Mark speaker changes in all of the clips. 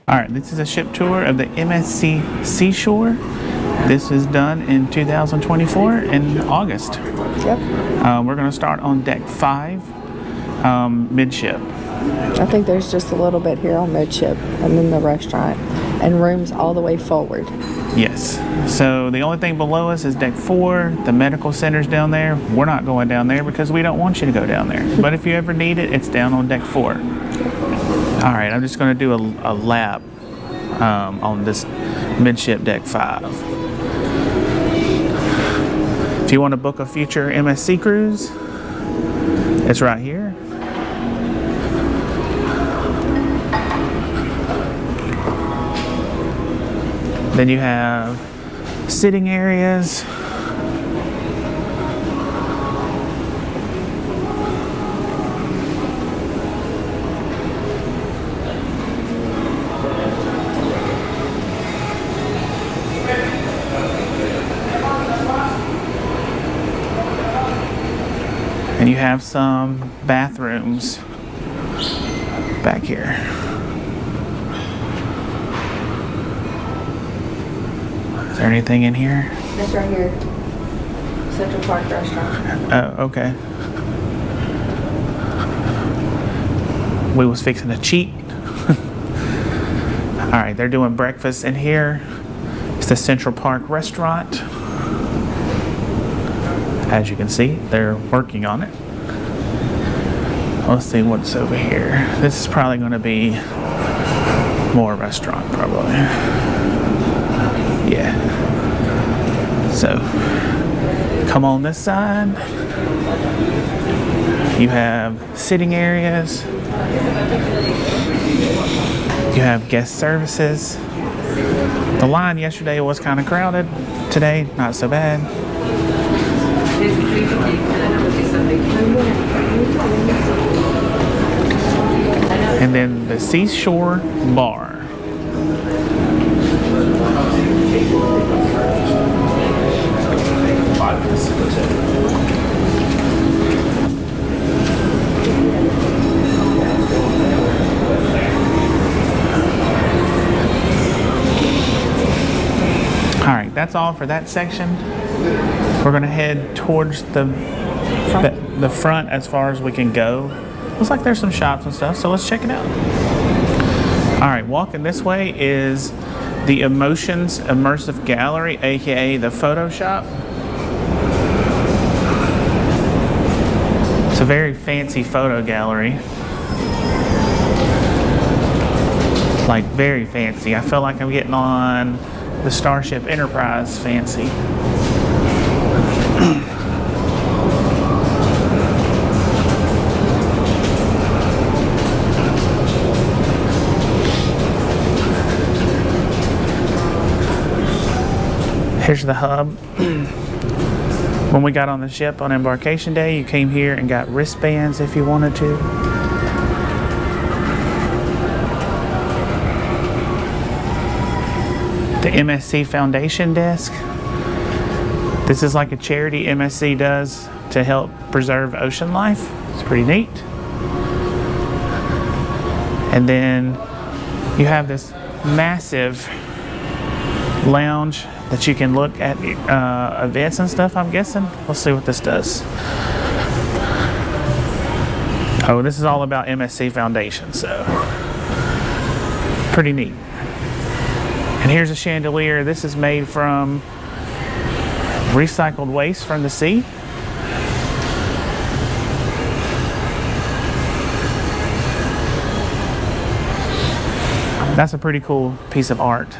Speaker 1: Alright, this is a ship tour of the MSC Seashore. This is done in 2024 in August.
Speaker 2: Yep.
Speaker 1: We're going to start on deck 5, midship.
Speaker 2: I think there's just a little bit here on midship and then the restaurant and rooms all the way forward.
Speaker 1: Yes. So the only thing below us is deck 4. The medical center's down there. We're not going down there because we don't want you to go down there. But if you ever need it, it's down on deck 4. Alright, I'm just going to do a lap on this midship deck 5. If you want to book a future MSC cruise, it's right here. Then you have sitting areas. And you have some bathrooms back here. Is there anything in here?
Speaker 2: That's right here. Central Park Restaurant.
Speaker 1: Oh, okay. We was fixing to cheat. Alright, they're doing breakfast in here. It's the Central Park Restaurant. As you can see, they're working on it. Let's see what's over here. This is probably going to be more restaurant, probably. Yeah. So, come on this side. You have sitting areas. You have guest services. The line yesterday was kind of crowded. Today, not so bad. And then the Seashore Bar. Alright, that's all for that section. We're going to head towards the front as far as we can go. Looks like there's some shops and stuff, so let's check it out. Alright, walking this way is the Emotions Immersive Gallery, aka the photo shop. It's a very fancy photo gallery. Like, very fancy. I feel like I'm getting on the Starship Enterprise fancy. Here's the hub. When we got on the ship on embarkation day, you came here and got wristbands if you wanted to. The MSC Foundation desk. This is like a charity MSC does to help preserve ocean life. It's pretty neat. And then you have this massive lounge that you can look at events and stuff, I'm guessing. Let's see what this does. Oh, this is all about MSC Foundation, so pretty neat. And here's a chandelier. This is made from recycled waste from the sea. That's a pretty cool piece of art.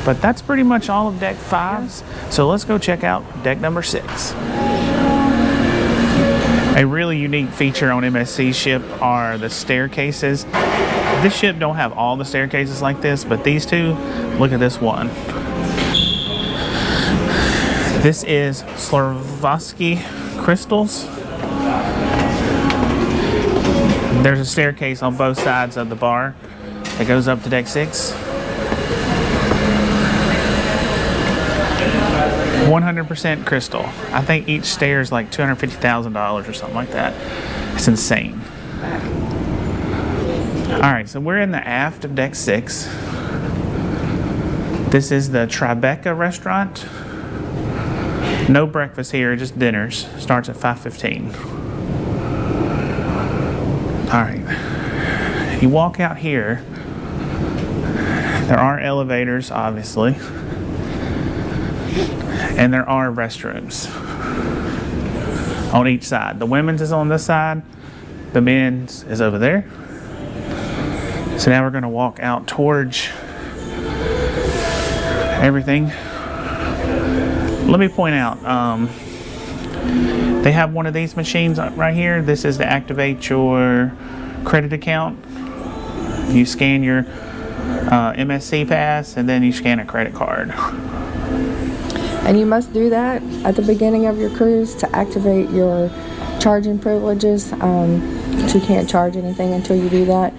Speaker 1: But that's pretty much all of deck 5's. So let's go check out deck number 6. A really unique feature on MSC ship are the staircases. This ship don't have all the staircases like this, but these two, look at this one. This is Swarovski crystals. There's a staircase on both sides of the bar that goes up to deck 6. 100% crystal. I think each stair is like $250,000 or something like that. It's insane. Alright, so we're in the aft of deck 6. This is the Tribeca restaurant. No breakfast here, just dinners. Starts at 5:15. All right. You walk out here. There are elevators, obviously. And there are restrooms on each side. The women's is on this side. The men's is over there. So now we're going to walk out towards everything. Let me point out, they have one of these machines right here. This is to activate your credit account. You scan your MSC pass and then you scan a credit card.
Speaker 2: And you must do that at the beginning of your cruise to activate your charging privileges. So you can't charge anything until you do that.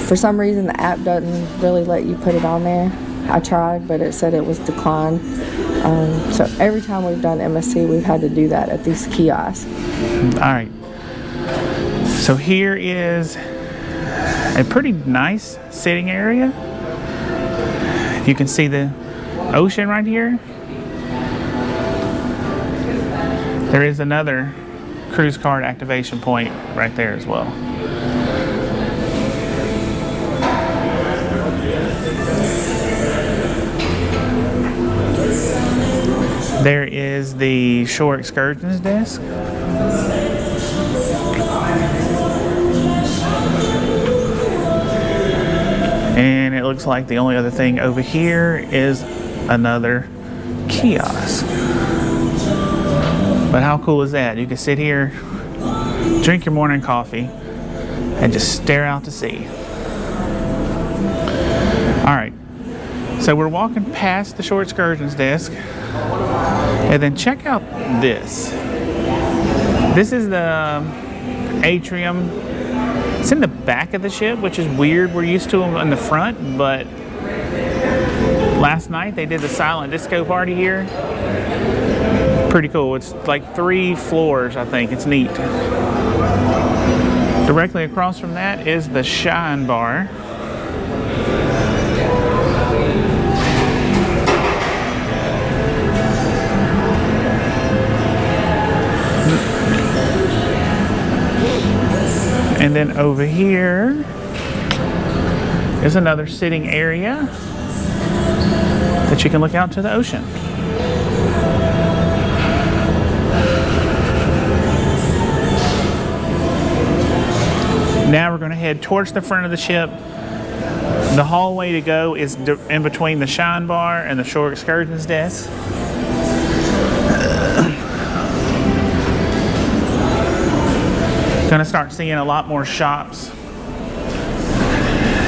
Speaker 2: For some reason the app doesn't really let you put it on there. I tried, but it said it was declined. So every time we've done MSC, we've had to do that at these kiosks.
Speaker 1: All right. So here is a pretty nice sitting area. You can see the ocean right here. There is another cruise card activation point right there as well. There is the shore excursions desk. And it looks like the only other thing over here is another kiosk. But how cool is that? You can sit here, drink your morning coffee, and just stare out to sea. All right, so we're walking past the shore excursions desk. And then check out this. This is the Atrium. It's in the back of the ship, which is weird. We're used to them in the front, but last night they did the silent disco party here. Pretty cool. It's like 3 floors, I think. It's neat. Directly across from that is the Shine Bar. And then over here is another sitting area that you can look out to the ocean. Now we're going to head towards the front of the ship. The hallway to go is in between the Shine Bar and the shore excursions desk. Gonna start seeing a lot more shops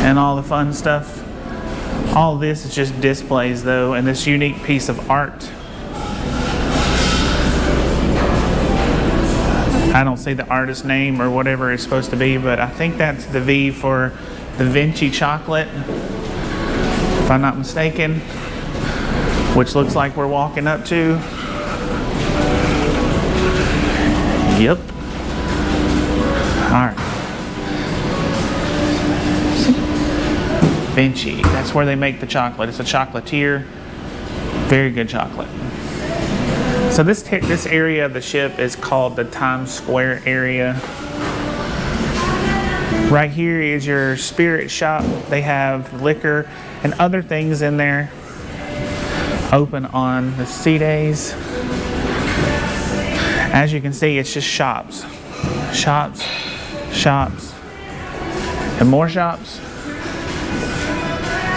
Speaker 1: and all the fun stuff. All this is just displays though, and this unique piece of art. I don't see the artist name or whatever it's supposed to be, but I think that's the V for the Vinci chocolate, if I'm not mistaken, which looks like we're walking up to. Yep. Alright. Vinci. That's where they make the chocolate. It's a chocolatier. Very good chocolate. So this area of the ship is called the Times Square area. Right here is your spirit shop. They have liquor and other things in there. Open on the sea days. As you can see, it's just shops. Shops. Shops and more shops.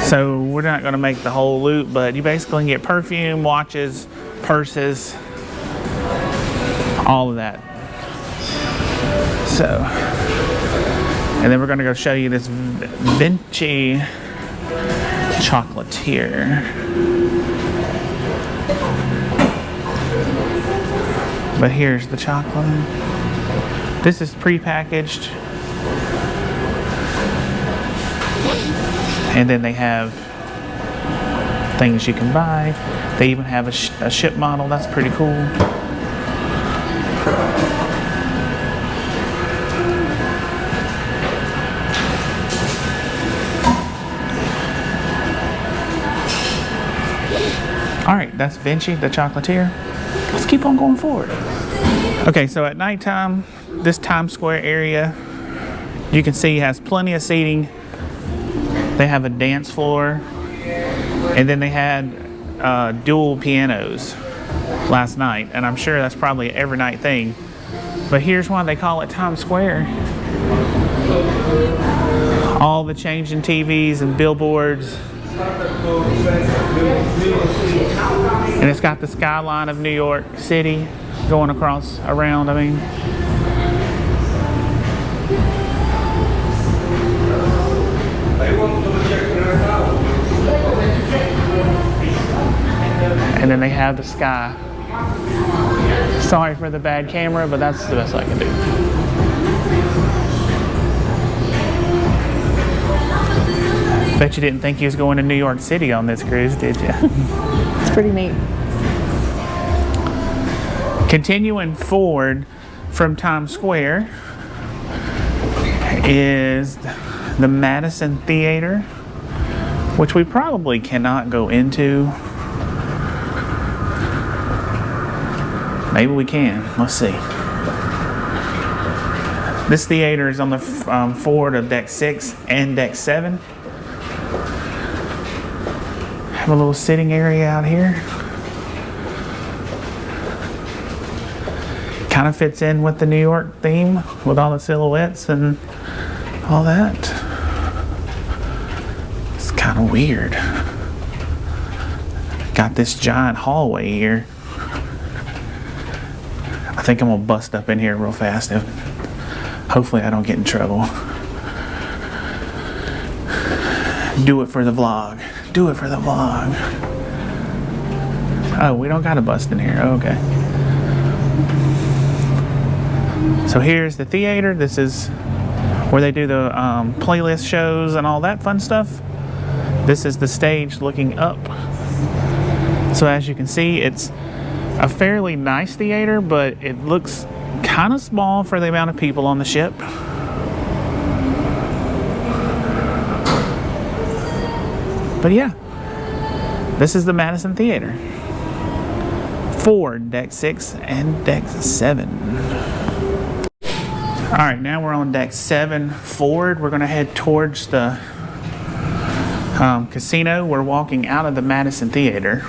Speaker 1: So we're not going to make the whole loop, but you basically can get perfume, watches, purses, all of that. So, and then we're going to go show you this Vinci chocolatier. But here's the chocolate. This is pre-packaged. And then they have things you can buy. They even have a ship model. That's pretty cool. All right, that's Vinci, the chocolatier. Let's keep on going forward. Okay, so at nighttime, this Times Square area, you can see has plenty of seating. They have a dance floor, and then they had dual pianos last night, and I'm sure that's probably an every night thing. But here's why they call it Times Square. All the changing TVs and billboards. And it's got the skyline of New York City going across around, I mean. And then they have the sky. Sorry for the bad camera, but that's the best I can do. Bet you didn't think he was going to New York City on this cruise, did you?
Speaker 2: It's pretty neat.
Speaker 1: Continuing forward from Times Square is the Madison Theater, which we probably cannot go into. Maybe we can. Let's see. This theater is on the forward of deck 6 and deck 7. Have a little sitting area out here. Kind of fits in with the New York theme with all the silhouettes and all that. It's kind of weird. Got this giant hallway here. I think I'm gonna bust up in here real fast. Hopefully I don't get in trouble. Do it for the vlog. Do it for the vlog. Oh, we don't gotta bust in here. Okay. So here's the theater. This is where they do the playlist shows and all that fun stuff. This is the stage looking up. So as you can see, it's a fairly nice theater, but it looks kind of small for the amount of people on the ship. But yeah, this is the Madison Theater. Forward, deck 6 and deck 7. All right, now we're on deck 7 forward. We're gonna head towards the casino. We're walking out of the Madison Theater.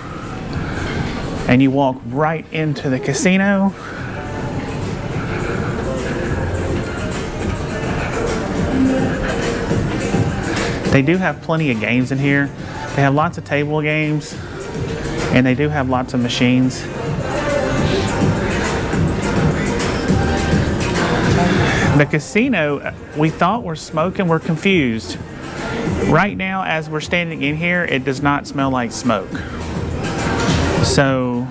Speaker 1: And you walk right into the casino. They do have plenty of games in here. They have lots of table games, and they do have lots of machines. The casino, we thought were smoking, we're confused. Right now, as we're standing in here, it does not smell like smoke. So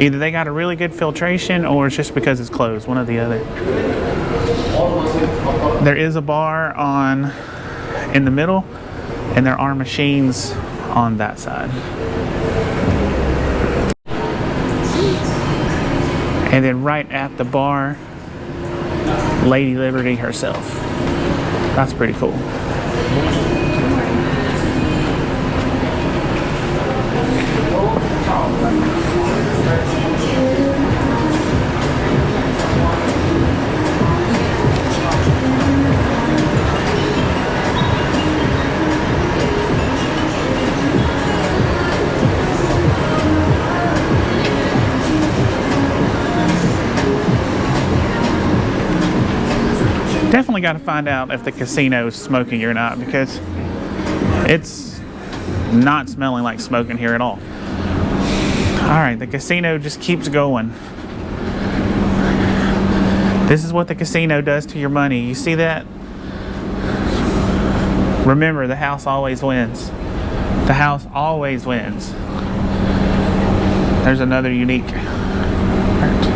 Speaker 1: either they got a really good filtration or it's just because it's closed, one or the other. There is a bar in the middle, and there are machines on that side. And then right at the bar, Lady Liberty herself. That's pretty cool. Definitely got to find out if the casino is smoking or not, because it's not smelling like smoking here at all. All right, the casino just keeps going. This is what the casino does to your money. You see that? Remember, the house always wins. The house always wins. There's another unique part.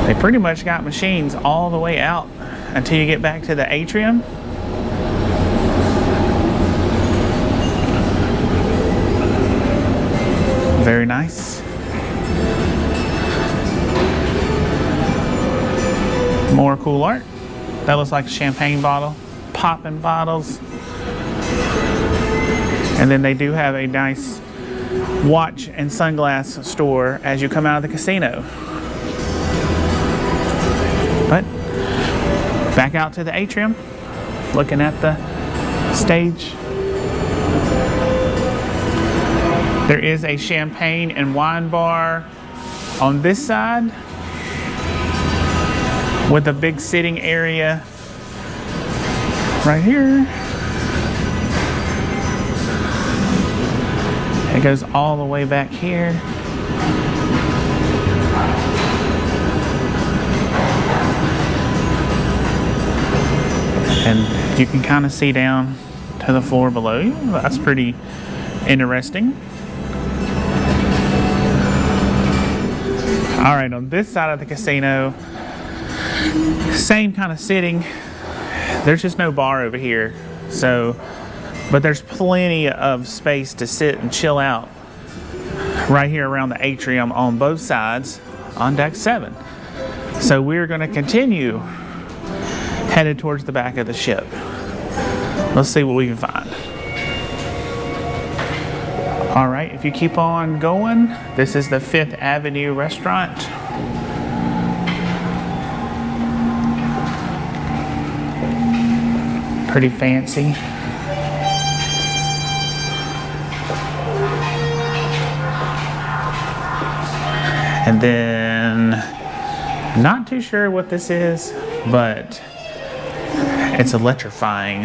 Speaker 1: They pretty much got machines all the way out until you get back to the Atrium. Very nice. More cool art. That looks like a champagne bottle popping bottles. And then they do have a nice watch and sunglass store as you come out of the casino. But back out to the atrium, looking at the stage. There is a champagne and wine bar on this side with a big sitting area right here. It goes all the way back here. And you can kind of see down to the floor below you. That's pretty interesting. All right, on this side of the casino, same kind of sitting. There's just no bar over here. So, but there's plenty of space to sit and chill out right here around the atrium on both sides on deck 7. So we're going to continue headed towards the back of the ship. Let's see what we can find. All right, if you keep on going, this is the 5th Avenue restaurant. Pretty fancy. And then, not too sure what this is, but it's electrifying.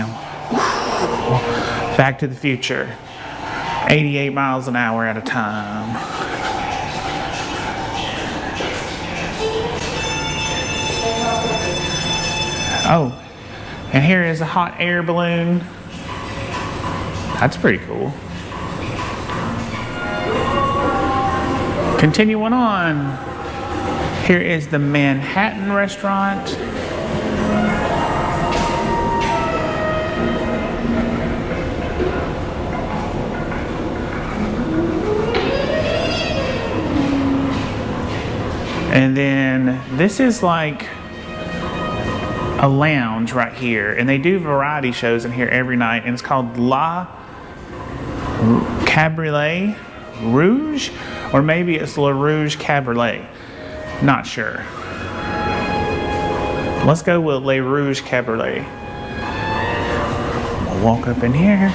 Speaker 1: Back to the Future. 88 miles an hour at a time. Oh, and here is a hot air balloon. That's pretty cool. Continuing on, here is the Manhattan restaurant. And then this is like a lounge right here, and they do variety shows in here every night, and it's called La Cabriolet Rouge, or maybe it's La Rouge Cabriolet. Not sure. Let's go with Le Rouge Cabriolet. We'll walk up in here.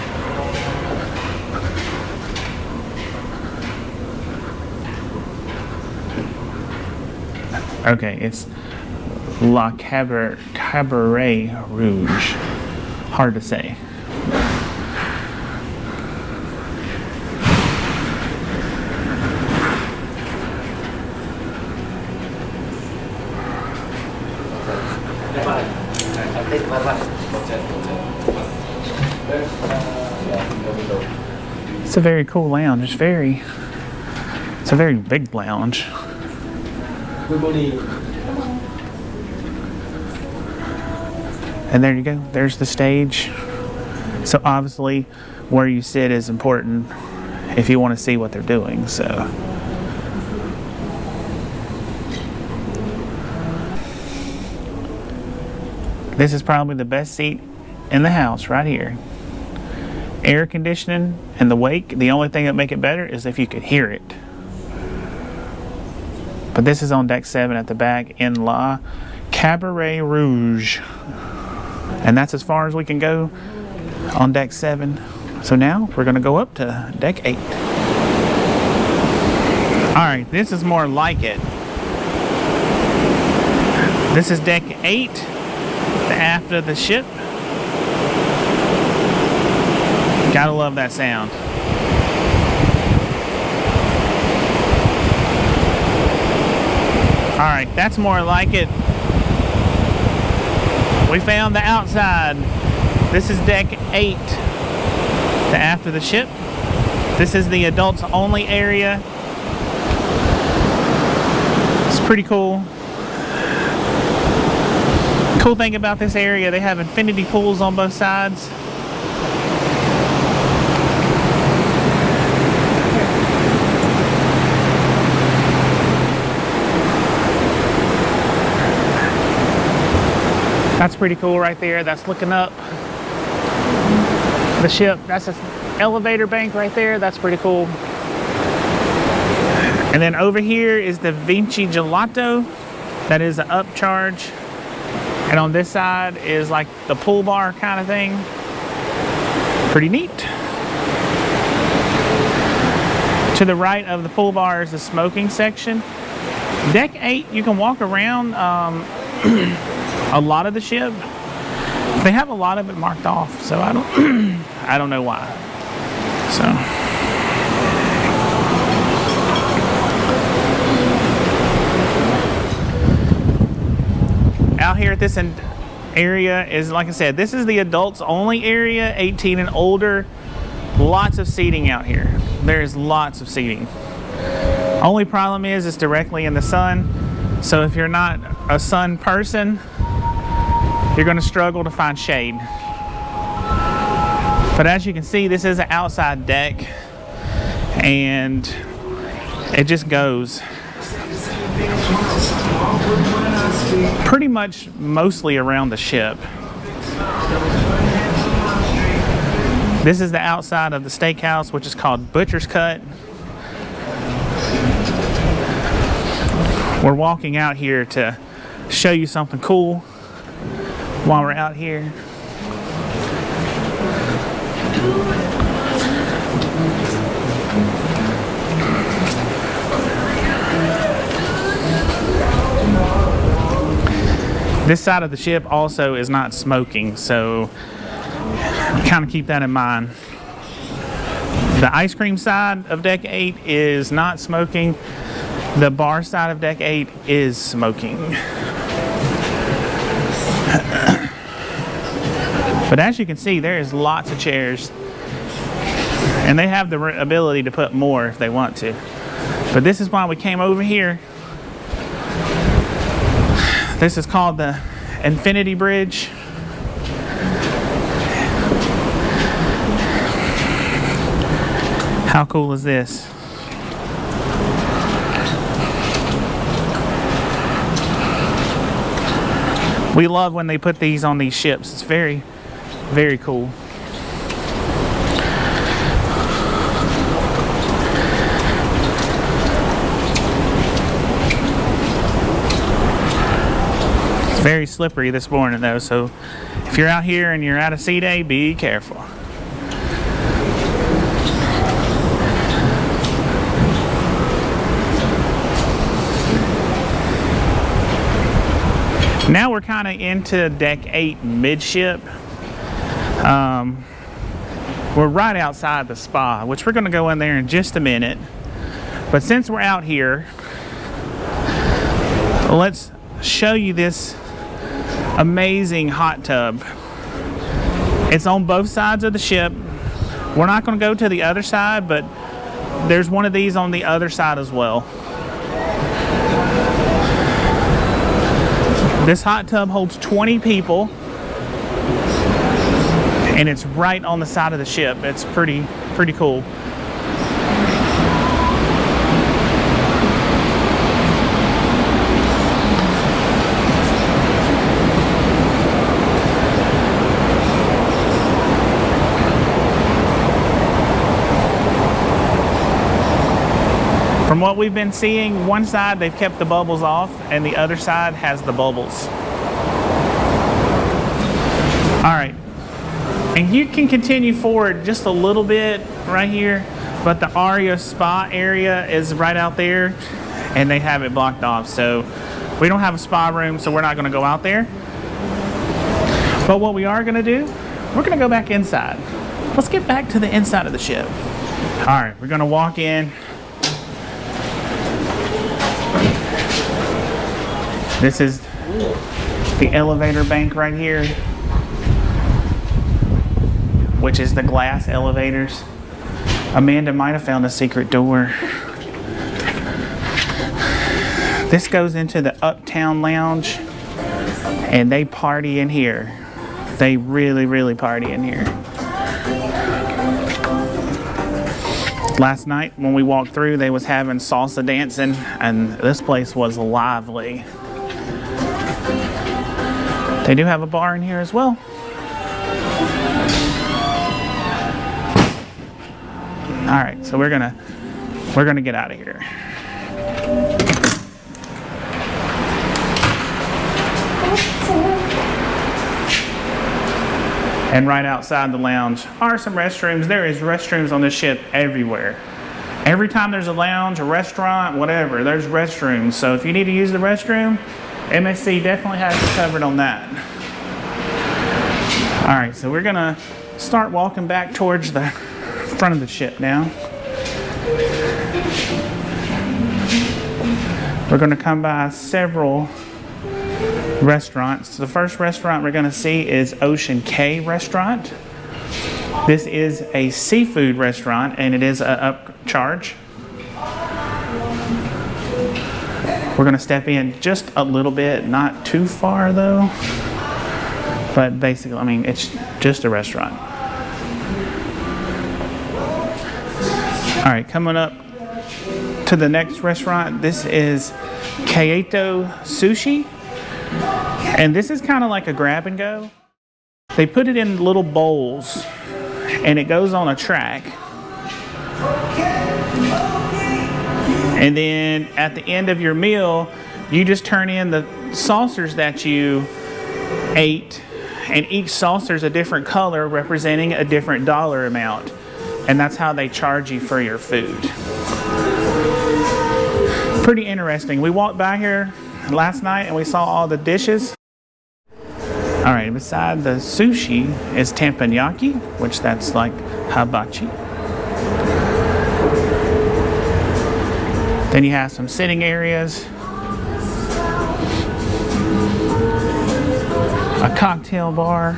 Speaker 1: Okay, it's La Cabaret Rouge. Hard to say. It's a very cool lounge. It's a very big lounge. And there you go. There's the stage. So obviously where you sit is important if you want to see what they're doing. So this is probably the best seat in the house right here. Air conditioning and the wake. The only thing that make it better is if you could hear it. But this is on deck 7 at the back in La Cabaret Rouge. And that's as far as we can go on deck 7. So now we're going to go up to deck 8. Alright, this is more like it. This is deck 8, the aft of the ship. Gotta love that sound. Alright, that's more like it. We found the outside. This is deck 8, the aft of the ship. This is the adults only area. It's pretty cool. Cool thing about this area, they have infinity pools on both sides. That's pretty cool right there. That's looking up. the ship. That's an elevator bank right there. That's pretty cool. And then over here is the Vinci Gelato. That is an upcharge. And on this side is like the pool bar kind of thing. Pretty neat. To the right of the pool bar is the smoking section. Deck 8, you can walk around a lot of the ship. They have a lot of it marked off, so I don't know why. So out here at this area is, like I said, this is the adults only area, 18 and older. Lots of seating out here. There's lots of seating. Only problem is it's directly in the sun. So if you're not a sun person, you're going to struggle to find shade. But as you can see, this is an outside deck, and it just goes pretty much mostly around the ship. This is the outside of the steakhouse, which is called Butcher's Cut. We're walking out here to show you something cool while we're out here. This side of the ship also is not smoking, so kind of keep that in mind. The ice cream side of deck 8 is not smoking. The bar side of deck 8 is smoking. But as you can see, there is lots of chairs, and they have the ability to put more if they want to. But this is why we came over here. This is called the Infinity Bridge. How cool is this? We love when they put these on these ships. It's very, very cool. It's very slippery this morning though, so if you're out here and you're at a sea day, be careful. Now we're kind of into deck 8 midship. We're right outside the spa, which we're going to go in there in just a minute. But since we're out here, let's show you this amazing hot tub. It's on both sides of the ship. We're not going to go to the other side, but there's one of these on the other side as well. This hot tub holds 20 people, and it's right on the side of the ship. It's pretty cool. From what we've been seeing, one side they've kept the bubbles off and the other side has the bubbles. All right, and you can continue forward just a little bit right here, but the Aria spa area is right out there and they have it blocked off. So we don't have a spa room, so we're not gonna go out there. But what we are gonna do, we're gonna go back inside. Let's get back to the inside of the ship. All right, we're gonna walk in. This is the elevator bank right here, which is the glass elevators. Amanda might have found a secret door. This goes into the Uptown Lounge, and they party in here. They really, really party in here. Last night when we walked through, they was having salsa dancing, and this place was lively. They do have a bar in here as well. All right, so we're gonna get out of here. And right outside the lounge are some restrooms. There is restrooms on this ship everywhere. Every time there's a lounge, a restaurant, whatever, there's restrooms. So if you need to use the restroom, MSC definitely has you covered on that. All right, so we're gonna start walking back towards the front of the ship now. We're gonna come by several restaurants. The first restaurant we're going to see is Ocean K Restaurant. This is a seafood restaurant and it is an upcharge. We're going to step in just a little bit, not too far though, but basically, I mean, it's just a restaurant. All right, coming up to the next restaurant, this is Kaito Sushi. And this is kind of like a grab and go. They put it in little bowls and it goes on a track. And then at the end of your meal, you just turn in the saucers that you ate, and each saucer is a different color representing a different dollar amount. And that's how they charge you for your food. Pretty interesting. We walked by here last night and we saw all the dishes. All right, beside the sushi is teppanyaki, which that's like hibachi. Then you have some sitting areas, a cocktail bar,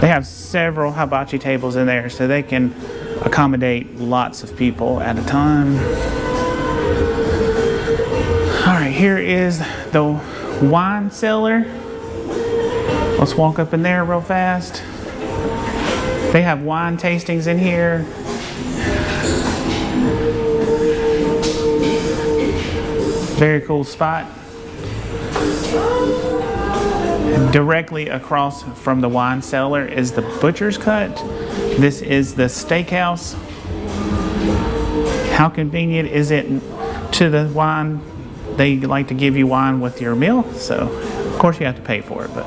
Speaker 1: they have several hibachi tables in there so they can accommodate lots of people at a time. All right, here is the wine cellar. Let's walk up in there real fast. They have wine tastings in here. Very cool spot. Directly across from the wine cellar is the butcher's cut. This is the steakhouse. How convenient is it to the wine? They like to give you wine with your meal, so of course you have to pay for it, but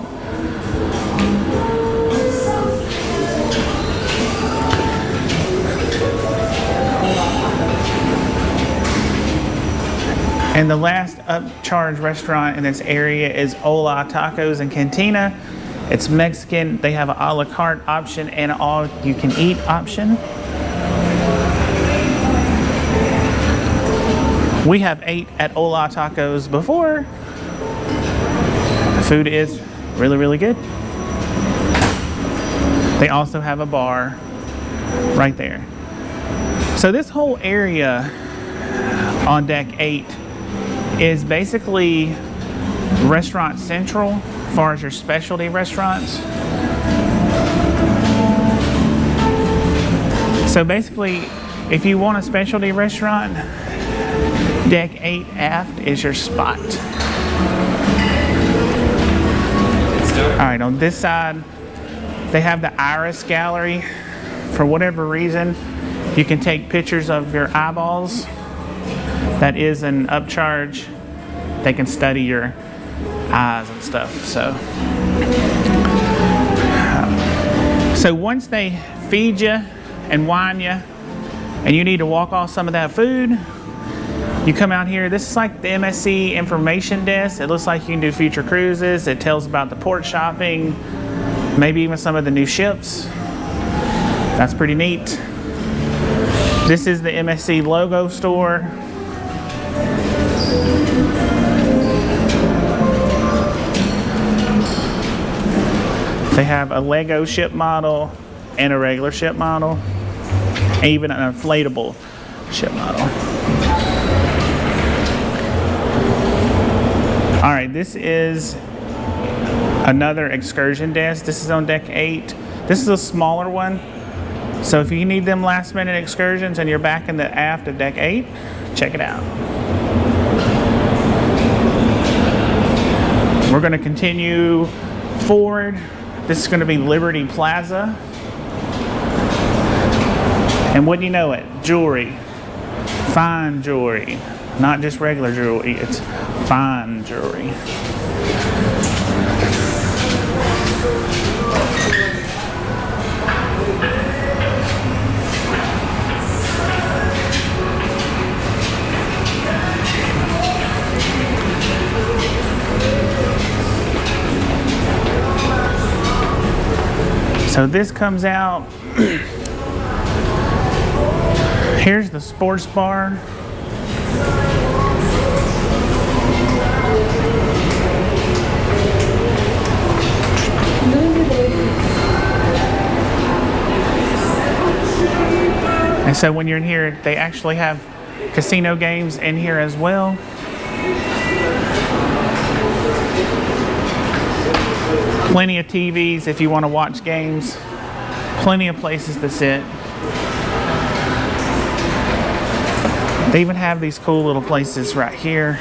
Speaker 1: and the last upcharge restaurant in this area is Hola Tacos and Cantina. It's Mexican. They have an a la carte option and an all you can eat option. We have ate at Hola Tacos before. The food is really, really good. They also have a bar right there. So this whole area on deck 8 is basically restaurant central as far as your specialty restaurants. So basically, if you want a specialty restaurant, deck 8 aft is your spot. All right, on this side, they have the iris gallery. For whatever reason, you can take pictures of your eyeballs. That is an upcharge. They can study your eyes and stuff. So once they feed you and wine you, and you need to walk off some of that food, you come out here. This is like the MSC information desk. It looks like you can do future cruises. It tells about the port shopping, maybe even some of the new ships. That's pretty neat. This is the MSC logo store. They have a Lego ship model and a regular ship model, and even an inflatable ship model. All right, this is another excursion desk. This is on deck 8. This is a smaller one. So if you need them last minute excursions and you're back in the aft of deck 8, check it out. We're going to continue forward This is going to be Liberty Plaza. And wouldn't you know it, jewelry, fine jewelry, not just regular jewelry, it's fine jewelry. So this comes out. Here's the sports bar. And so when you're in here, they actually have casino games in here as well. Plenty of TVs if you want to watch games. Plenty of places to sit. They even have these cool little places right here.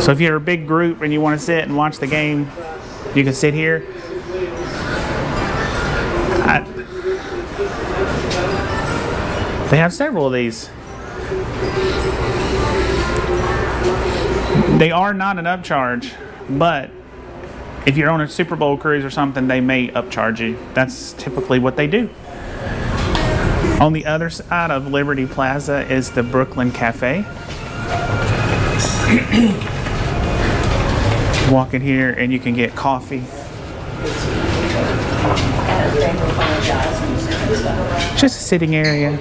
Speaker 1: So if you're a big group and you want to sit and watch the game, you can sit here. They have several of these. They are not an upcharge, but if you're on a Super Bowl cruise or something, they may upcharge you. That's typically what they do. On the other side of Liberty Plaza is the Brooklyn Cafe. Walk in here and you can get coffee. Just a sitting area.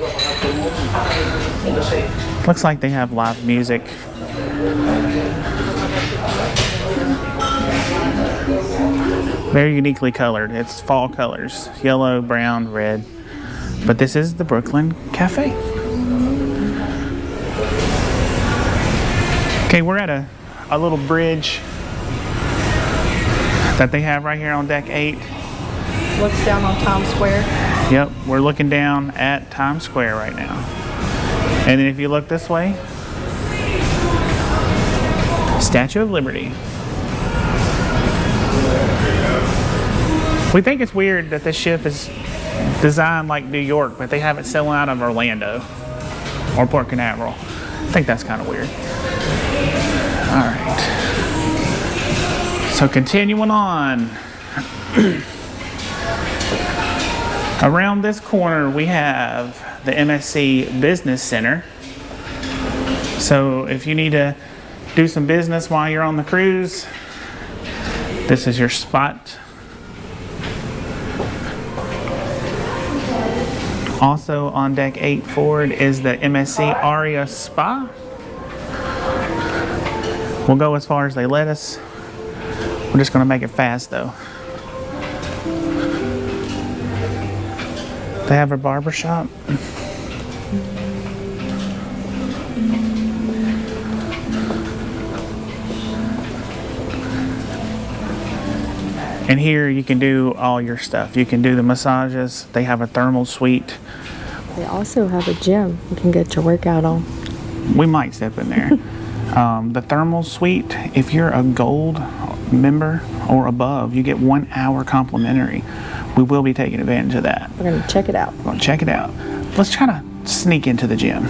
Speaker 1: Looks like they have live music. Very uniquely colored. It's fall colors. Yellow, brown, red. But this is the Brooklyn Cafe. Okay, we're at a little bridge that they have right here on deck 8.
Speaker 2: Looks down on Times Square.
Speaker 1: Yep, we're looking down at Times Square right now. And then if you look this way, Statue of Liberty. We think it's weird that this ship is designed like New York, but they have it sailing out of Orlando or Port Canaveral. I think that's kind of weird. All right. So continuing on. Around this corner we have the MSC Business Center. So if you need to do some business while you're on the cruise, this is your spot. Also on deck 8 forward is the MSC Aria Spa. We'll go as far as they let us. We're just going to make it fast though. They have a barber shop. And here you can do all your stuff. You can do the massages. They have a thermal suite.
Speaker 2: They also have a gym you can get your workout on.
Speaker 1: We might step in there. The thermal suite, if you're a gold member or above, you get 1 hour complimentary. We will be taking advantage of that.
Speaker 2: We're going to check it out.
Speaker 1: We're going to check it out. Let's try to sneak into the gym.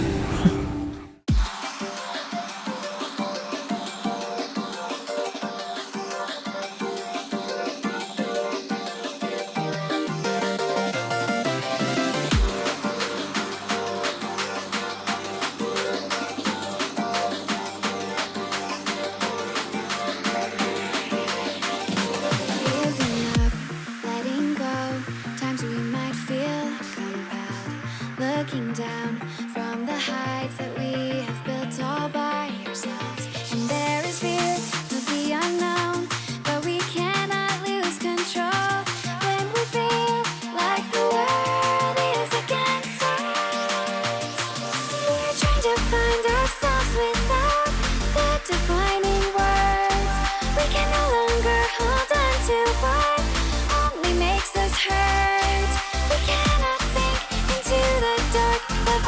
Speaker 3: Looking down from the heights that we have built all by ourselves. And there is fear of the unknown, but we cannot lose control when we feel like the world is against us. We're trying to find ourselves without the defining words. We can no longer hold on to what only makes us hurt. We cannot sink into the dark of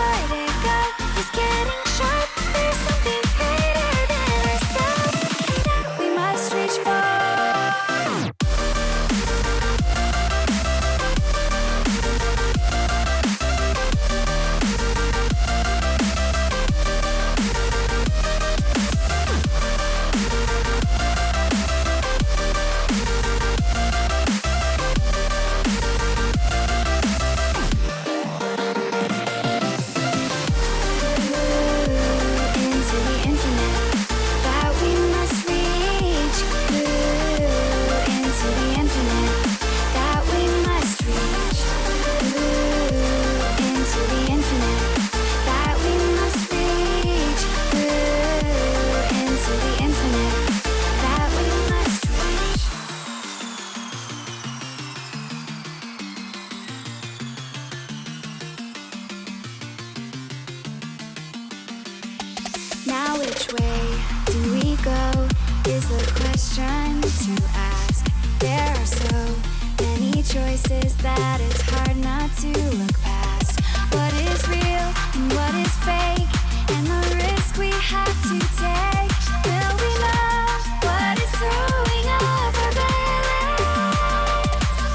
Speaker 3: Now which way do we go is the question to ask. There are so many choices that it's hard not to look past. What is real and what is fake, and the risk we have to take. Will we know what is throwing off our balance?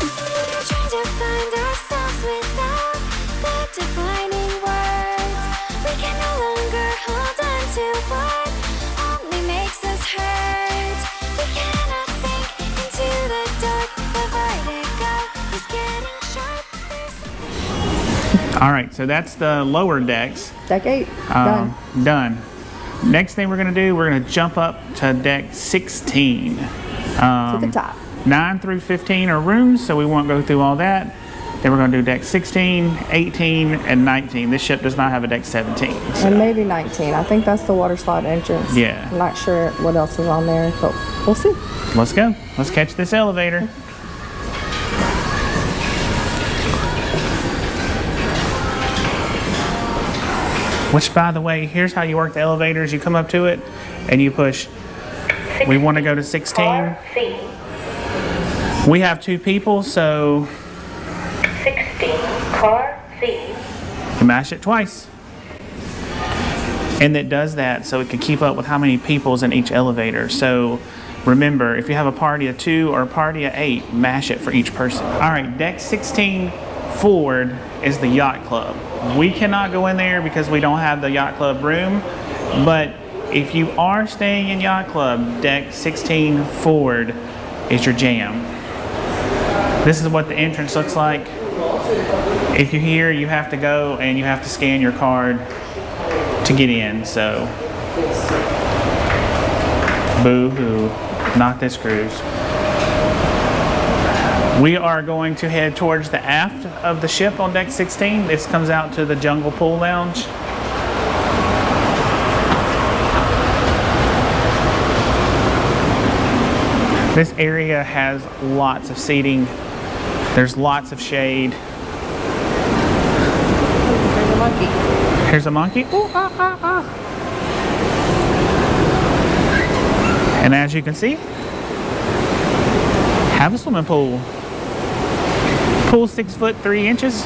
Speaker 3: We're trying to find ourselves without the defining words. We can no longer hold on to what only makes us hurt. We cannot sink into the dark. The vertigo is getting sharp.
Speaker 1: All right, so that's the lower decks.
Speaker 2: Deck 8, done.
Speaker 1: Done. Next thing we're gonna do, we're gonna jump up to deck 16.
Speaker 2: To the top.
Speaker 1: 9 through 15 are rooms, so we won't go through all that. Then we're gonna do deck 16, 18, and 19. This ship does not have a deck 17. So.
Speaker 2: And maybe 19. I think that's the water slide entrance.
Speaker 1: Yeah.
Speaker 2: I'm not sure what else is on there, but we'll see.
Speaker 1: Let's go. Let's catch this elevator. Which, by the way, here's how you work the elevators. You come up to it and you push. We want to go to 16. We have 2 people, so
Speaker 4: 16, car C.
Speaker 1: you mash it twice. And it does that so it can keep up with how many people's in each elevator. So remember, if you have a party of 2 or a party of 8, mash it for each person. All right, deck 16 forward is the yacht club. We cannot go in there because we don't have the yacht club room, but if you are staying in yacht club, deck 16 forward is your jam. This is what the entrance looks like. If you're here, you have to go and you have to scan your card to get in, so boo-hoo, not this cruise. We are going to head towards the aft of the ship on deck 16. This comes out to the Jungle Pool Lounge. This area has lots of seating. There's lots of shade.
Speaker 2: There's a monkey.
Speaker 1: Here's a monkey. Ooh, ah, ah, ah. And as you can see, have a swimming pool. Pool 6 foot 3 inches.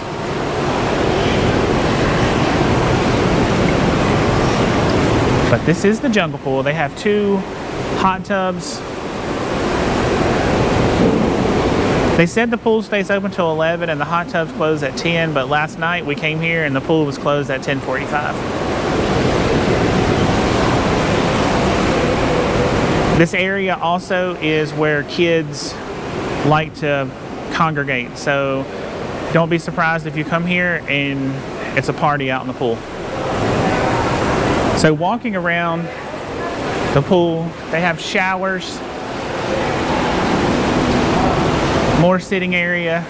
Speaker 1: But this is the Jungle Pool. They have 2 hot tubs. They said the pool stays open till 11 and the hot tubs close at 10, but last night we came here and the pool was closed at 10:45. This area also is where kids like to congregate, so don't be surprised if you come here and it's a party out in the pool. So walking around the pool, they have showers, more sitting area.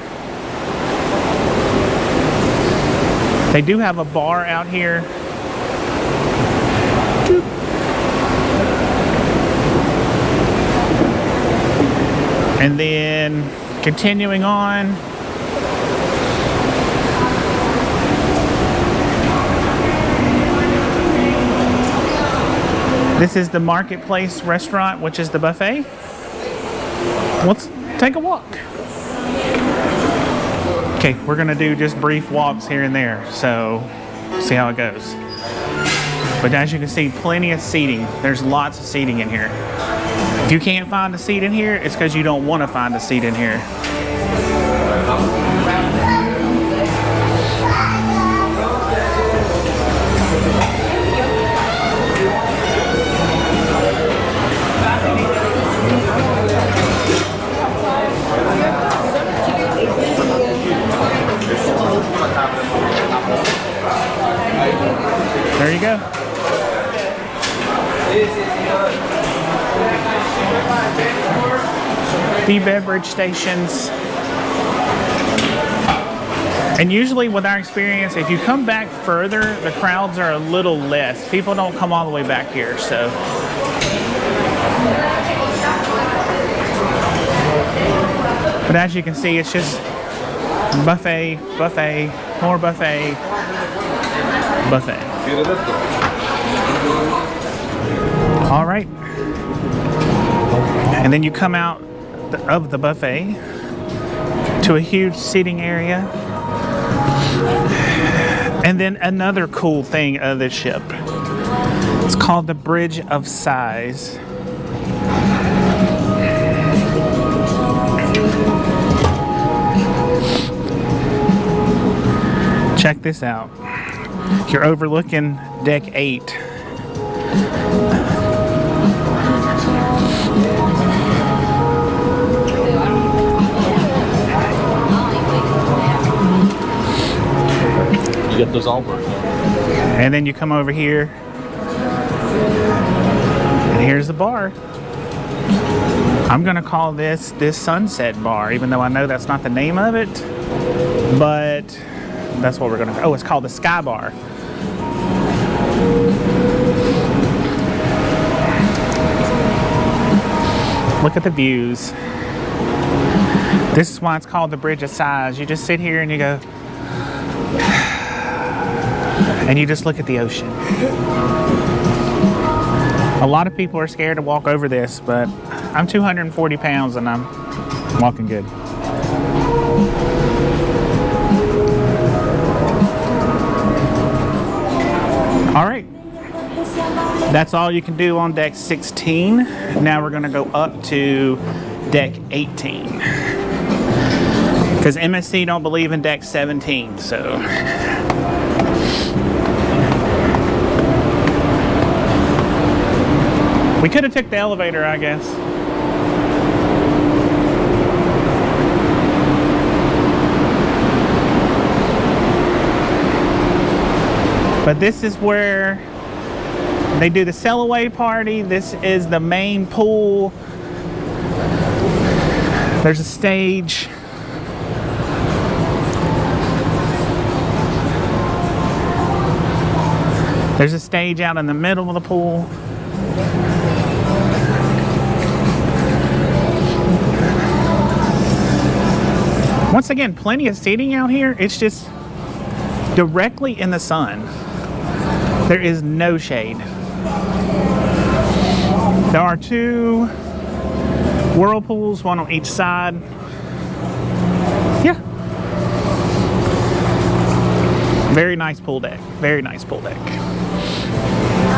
Speaker 1: They do have a bar out here. And then continuing on, this is the Marketplace restaurant, which is the buffet. Let's take a walk. Okay, we're gonna do just brief walks here and there, so see how it goes. But as you can see, plenty of seating. There's lots of seating in here. If you can't find a seat in here, it's because you don't want to find a seat in here. There you go. The beverage stations. And usually with our experience, if you come back further, the crowds are a little less. People don't come all the way back here, so. But as you can see, it's just buffet, buffet, more buffet, buffet. All right. And then you come out of the buffet to a huge seating area. And then another cool thing of this ship. It's called the Bridge of Sighs. Check this out. You're overlooking deck 8.
Speaker 5: You get those all working.
Speaker 1: And then you come over here. And here's the bar. I'm gonna call this Sunset Bar, even though I know that's not the name of it. But that's what we're gonna, oh, it's called the Sky Bar. Look at the views. This is why it's called the Bridge of Sighs. You just sit here and you go, and you just look at the ocean. A lot of people are scared to walk over this, but I'm 240 pounds and I'm walking good. All right, that's all you can do on deck 16. Now we're gonna go up to deck 18. Because MSC don't believe in deck 17, so. We could have took the elevator, I guess. But this is where they do the sail away party. This is the main pool. There's a stage. There's a stage out in the middle of the pool. Once again, plenty of seating out here. It's just directly in the sun. There is no shade. There are 2 whirlpools, one on each side. Yeah. Very nice pool deck. Very nice pool deck.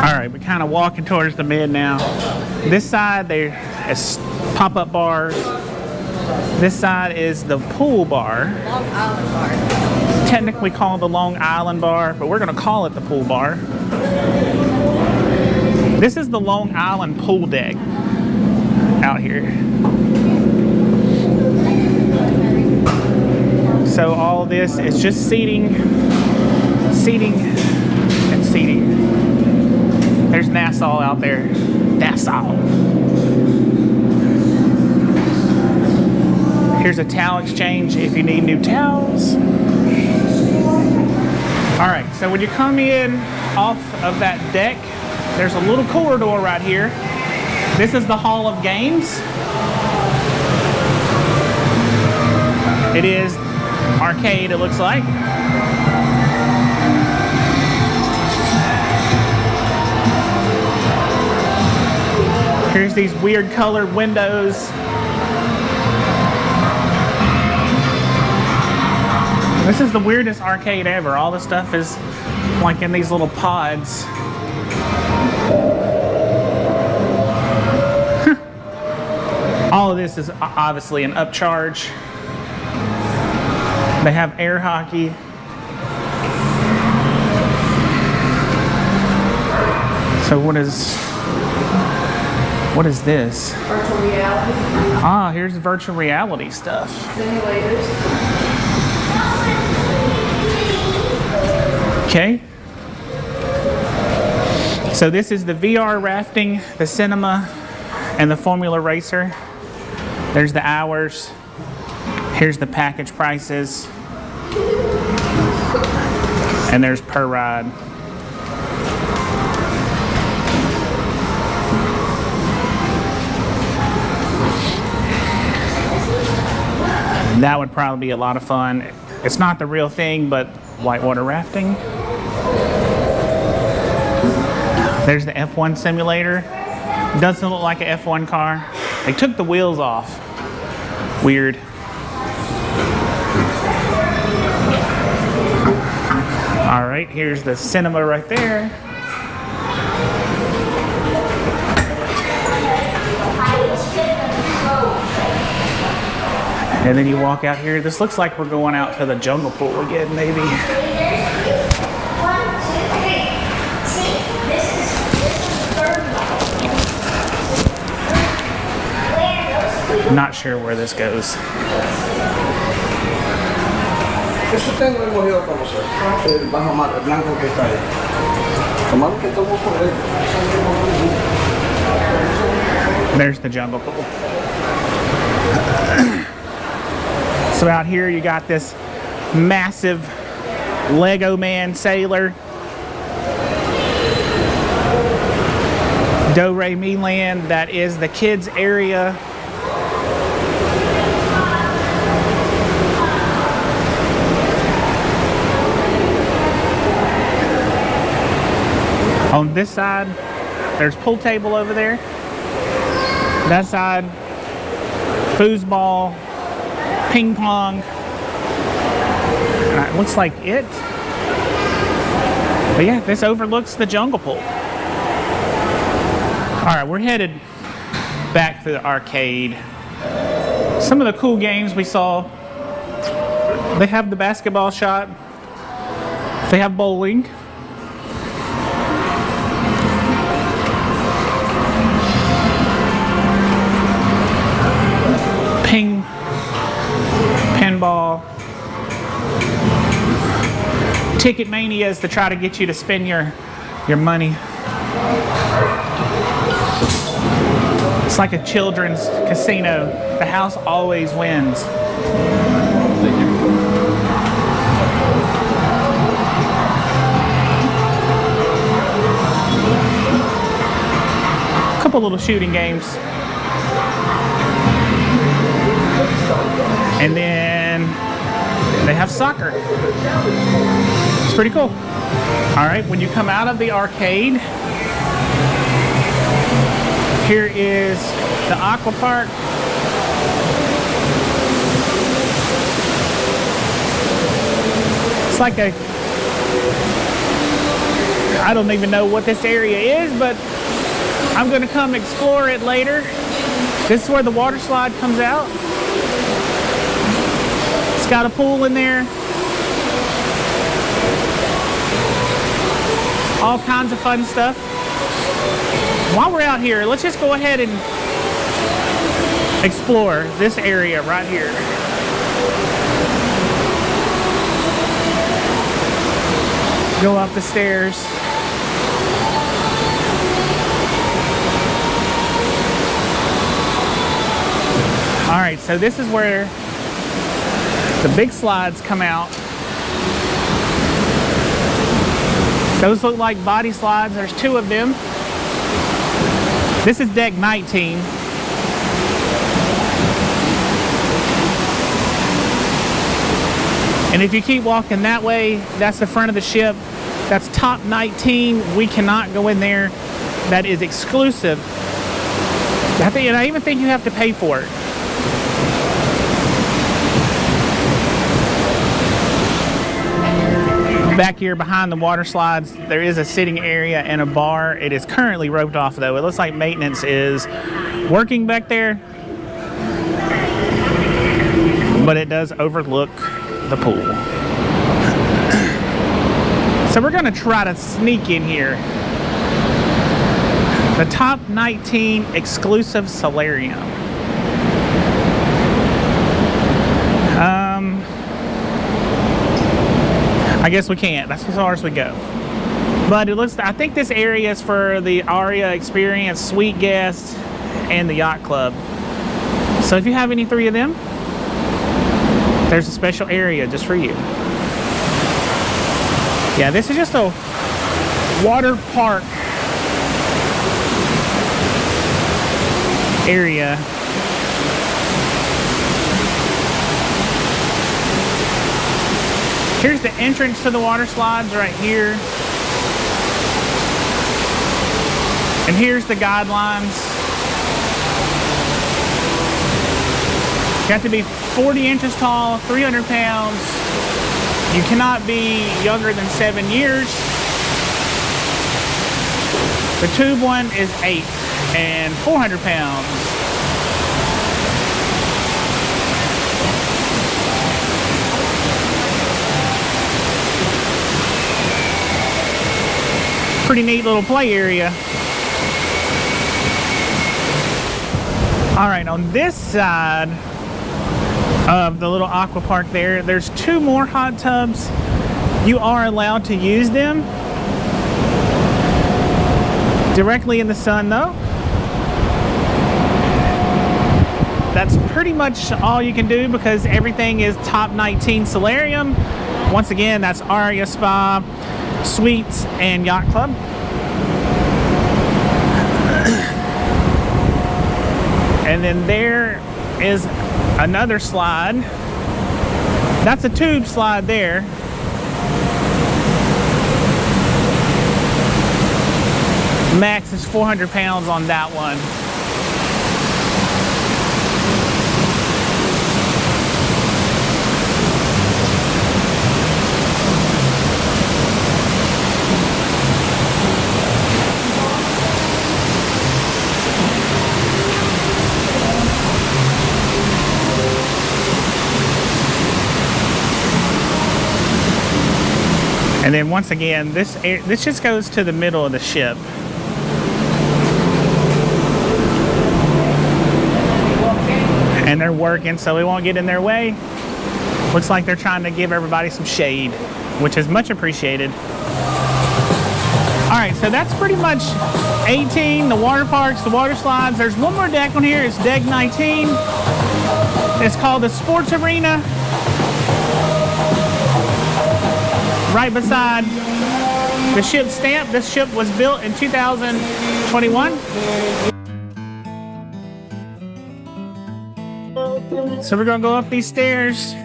Speaker 1: All right, we're kind of walking towards the mid now. This side, there is pop-up bars. This side is the pool bar.
Speaker 2: Long Island Bar.
Speaker 1: Technically called the Long Island Bar, but we're gonna call it the pool bar. This is the Long Island pool deck out here. So all this is just seating, seating, and seating. There's Nassau out there. Nassau. Here's a towel exchange if you need new towels. All right, so when you come in off of that deck, there's a little corridor right here. This is the Hall of Games. It is arcade, it looks like. Here's these weird colored windows. This is the weirdest arcade ever. All the stuff is like in these little pods. All of this is obviously an upcharge. They have air hockey. So what is this?
Speaker 2: Virtual reality.
Speaker 1: Ah, here's virtual reality stuff.
Speaker 2: Simulators.
Speaker 1: Okay. So this is the VR rafting, the cinema, and the Formula Racer. There's the hours. Here's the package prices. And there's per ride. That would probably be a lot of fun. It's not the real thing, but whitewater rafting. There's the F1 simulator. Doesn't look like an F1 car. They took the wheels off. Weird. All right, here's the cinema right there. And then you walk out here. This looks like we're going out to the jungle pool again, maybe. Not sure where this goes.
Speaker 6: Eso tengo hemos ido a conocer. El bajo mar, el blanco que está ahí. Tomamos que tomó por él.
Speaker 1: There's the jungle pool. So out here you got this massive Lego man sailor. Do Re Mi land, that is the kids area. On this side, there's pool table over there. That side, foosball, ping pong. It looks like it. But yeah, this overlooks the jungle pool. All right, we're headed back to the arcade. Some of the cool games we saw, they have the basketball shot. They have bowling. Pinball. Ticket mania is to try to get you to spend your money. It's like a children's casino. The house always wins. A couple little shooting games. And then they have soccer. It's pretty cool. All right, when you come out of the arcade, here is the Aqua Park. It's like I don't even know what this area is, but I'm gonna come explore it later. This is where the water slide comes out. It's got a pool in there. All kinds of fun stuff. While we're out here, let's just go ahead and explore this area right here. Go up the stairs. All right, so this is where the big slides come out. Those look like body slides. There's two of them. This is deck 19. And if you keep walking that way, that's the front of the ship. That's top 19. We cannot go in there. That is exclusive. And I even think you have to pay for it. Back here behind the water slides, there is a sitting area and a bar. It is currently roped off though. It looks like maintenance is working back there, but it does overlook the pool. So we're gonna try to sneak in here. The top 19 exclusive solarium. I guess we can't. That's as far as we go. But it looks, I think this area is for the Aria Experience, Suite Guests, and the Yacht Club. So if you have any three of them, there's a special area just for you. Yeah, this is just a water park area. Here's the entrance to the water slides right here. And here's the guidelines. You have to be 40 inches tall, 300 pounds. You cannot be younger than 7 years. The tube one is 8 and 400 pounds. Pretty neat little play area. All right, on this side of the little aqua park there's 2 more hot tubs. You are allowed to use them directly in the sun though. That's pretty much all you can do because everything is top 19 solarium. Once again, that's Aria Spa, Suites, and Yacht Club. And then there is another slide. That's a tube slide there. Max is 400 pounds on that one. And then once again, this just goes to the middle of the ship. And they're working, so we won't get in their way. Looks like they're trying to give everybody some shade, which is much appreciated. All right, so that's pretty much 18, the water parks, the water slides. There's one more deck on here, it's deck 19. It's called the Sports Arena. Right beside the ship stamp. This ship was built in 2021. So we're gonna go up these stairs.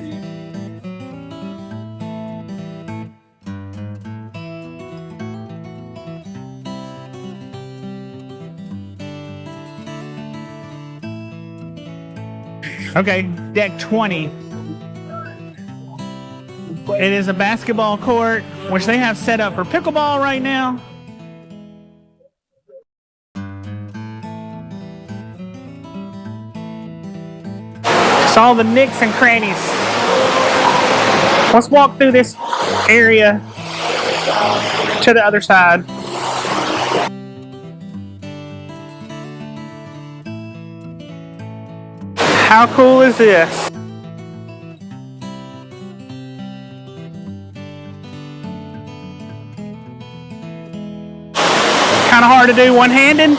Speaker 1: Okay, deck 20. It is a basketball court, which they have set up for pickleball right now. It's all the nicks and crannies. Let's walk through this area to the other side. How cool is this? Kind of hard to do one-handed.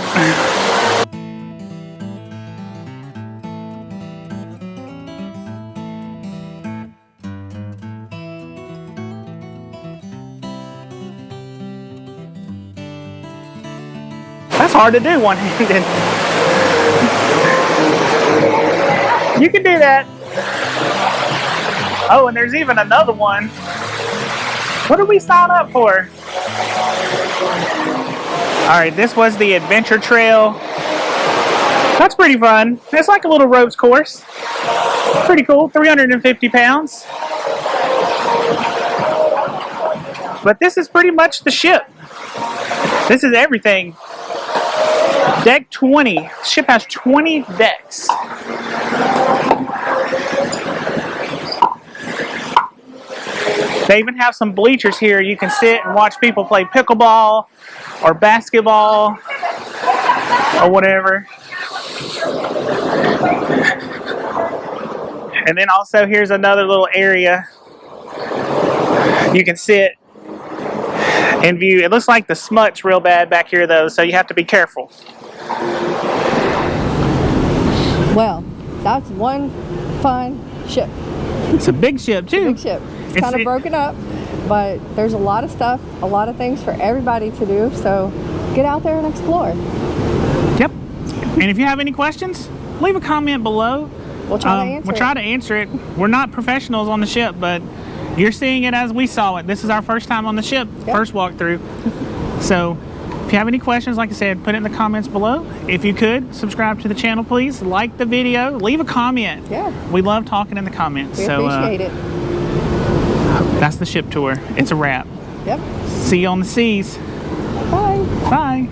Speaker 1: That's hard to do one-handed. You can do that. Oh, and there's even another one. What did we sign up for? All right, this was the adventure trail. That's pretty fun. It's like a little ropes course. Pretty cool, 350 pounds. But this is pretty much the ship. This is everything. Deck 20. The ship has 20 decks. They even have some bleachers here. You can sit and watch people play pickleball or basketball or whatever. And then also here's another little area. You can sit and view. It looks like the smut's real bad back here though, so you have to be careful.
Speaker 2: Well, that's one fun ship.
Speaker 1: It's a big ship too.
Speaker 2: Big ship. It's kind of broken up, but there's a lot of stuff, a lot of things for everybody to do, so get out there and explore.
Speaker 1: Yep. And if you have any questions, leave a comment below.
Speaker 2: We'll try to answer
Speaker 1: We'll try to answer it. We're not professionals on the ship, but you're seeing it as we saw it. This is our first time on the ship,
Speaker 2: Yep.
Speaker 1: first walkthrough. So if If you have any questions, like I said, put it in the comments below. If you could, subscribe to the channel, please. Like the video. Leave a comment.
Speaker 2: Yeah.
Speaker 1: We love talking in the comments.
Speaker 2: We appreciate it.
Speaker 1: That's the ship tour. It's a wrap.
Speaker 2: Yep.
Speaker 1: See you on the seas.
Speaker 2: Bye.
Speaker 1: Bye.